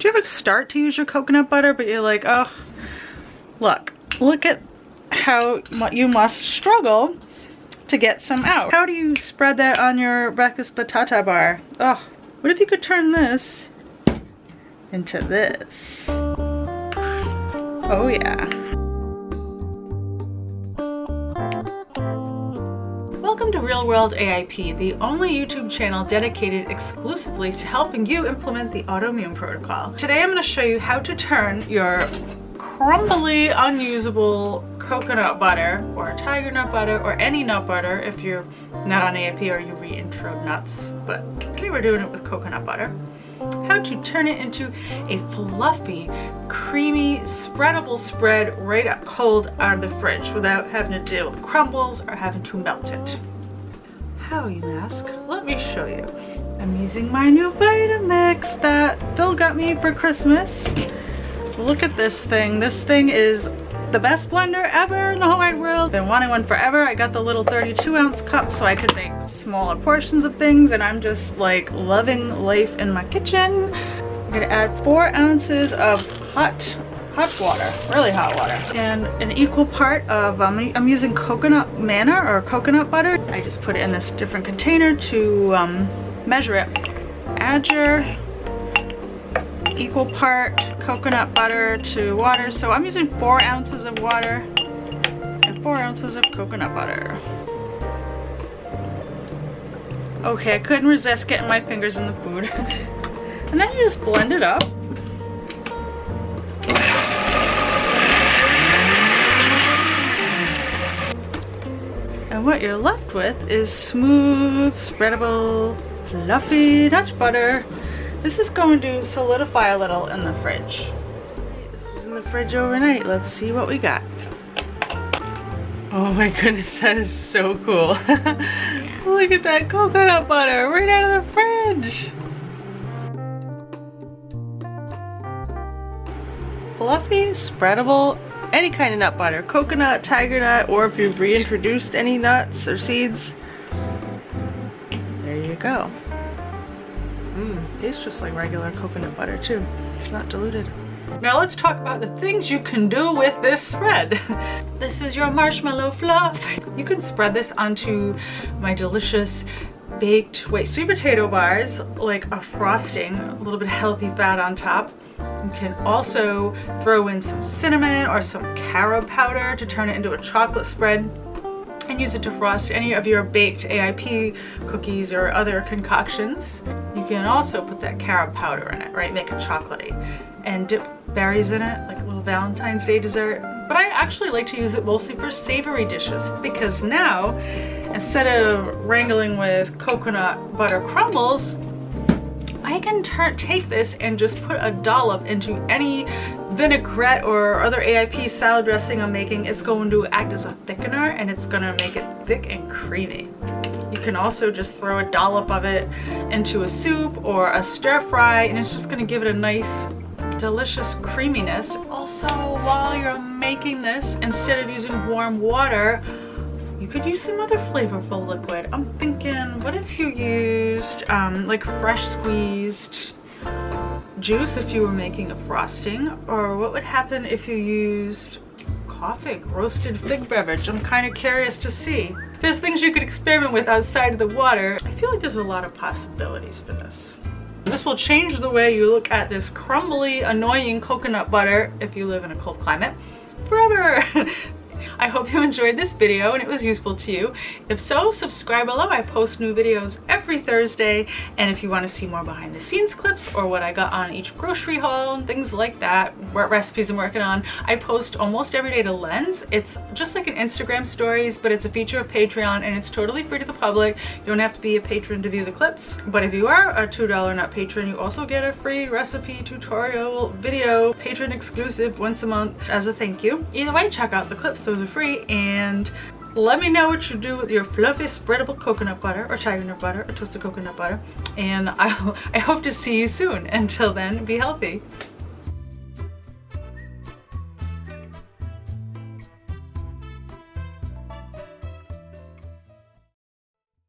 Do you ever start to use your coconut butter, but you're like, oh, look at how you must struggle to get some out. How do you spread that on your breakfast batata bar? Oh, what if you could turn this into this? Oh yeah. Welcome to Real World AIP, the only YouTube channel dedicated exclusively to helping you implement the Autoimmune Protocol. Today I'm going to show you how to turn your crumbly, unusable coconut butter or tiger nut butter or any nut butter if you're not on AIP or you reintro nuts, but today we're doing it with coconut butter. How to turn it into a fluffy, creamy, spreadable spread right up cold out of the fridge without having to deal with crumbles or having to melt it. How, you ask? Let me show you. I'm using my new Vitamix that Phil got me for Christmas. Look at this thing. This thing is the best blender ever in the whole wide world. Been wanting one forever. I got the little 32-ounce cup so I could make smaller portions of things, and I'm just like loving life in my kitchen. I'm gonna add 4 ounces of hot water, really hot water, and an equal part of I'm using coconut manna or coconut butter. I just put it in this different container to measure it. Add your equal part coconut butter to water. So I'm using 4 ounces of water and 4 ounces of coconut butter. Okay, I couldn't resist getting my fingers in the food. And then you just blend it up. And what you're left with is smooth, spreadable, fluffy Dutch butter. This is going to solidify a little in the fridge. This was in the fridge overnight. Let's see what we got. Oh my goodness, that is so cool. Look at that coconut butter right out of the fridge. Fluffy, spreadable, any kind of nut butter. Coconut, tiger nut, or if you've reintroduced any nuts or seeds. There you go. Tastes just like regular coconut butter too. It's not diluted. Now let's talk about the things you can do with this spread. This is your marshmallow fluff. You can spread this onto my delicious baked sweet potato bars, like a frosting, a little bit of healthy fat on top. You can also throw in some cinnamon or some carob powder to turn it into a chocolate spread and use it to frost any of your baked AIP cookies or other concoctions. You can also put that carob powder in it, right? Make it chocolatey and dip berries in it, like a little Valentine's Day dessert. But I actually like to use it mostly for savory dishes because now, instead of wrangling with coconut butter crumbles, I can take this and just put a dollop into any vinaigrette or other AIP salad dressing I'm making. It's going to act as a thickener and it's going to make it thick and creamy. You can also just throw a dollop of it into a soup or a stir fry and it's just going to give it a nice, delicious creaminess. Also, while you're making this, instead of using warm water, you could use some other flavorful liquid. I'm thinking, what if you used like fresh squeezed juice if you were making a frosting? Or what would happen if you used coffee, roasted fig beverage? I'm kind of curious to see. There's things you could experiment with outside of the water. I feel like there's a lot of possibilities for this. This will change the way you look at this crumbly, annoying coconut butter if you live in a cold climate forever. I hope you enjoyed this video and it was useful to you. If so, subscribe below. I post new videos every Thursday. And if you want to see more behind the scenes clips or what I got on each grocery haul and things like that, what recipes I'm working on, I post almost every day to Lens. It's just like an Instagram stories, but it's a feature of Patreon and it's totally free to the public. You don't have to be a patron to view the clips. But if you are a $2 nut patron, you also get a free recipe tutorial video, patron exclusive, once a month as a thank you. Either way, check out the clips. Those are free, and let me know what you do with your fluffy spreadable coconut butter or tiger nut butter or toasted coconut butter, and I hope to see you soon. Until then, be healthy.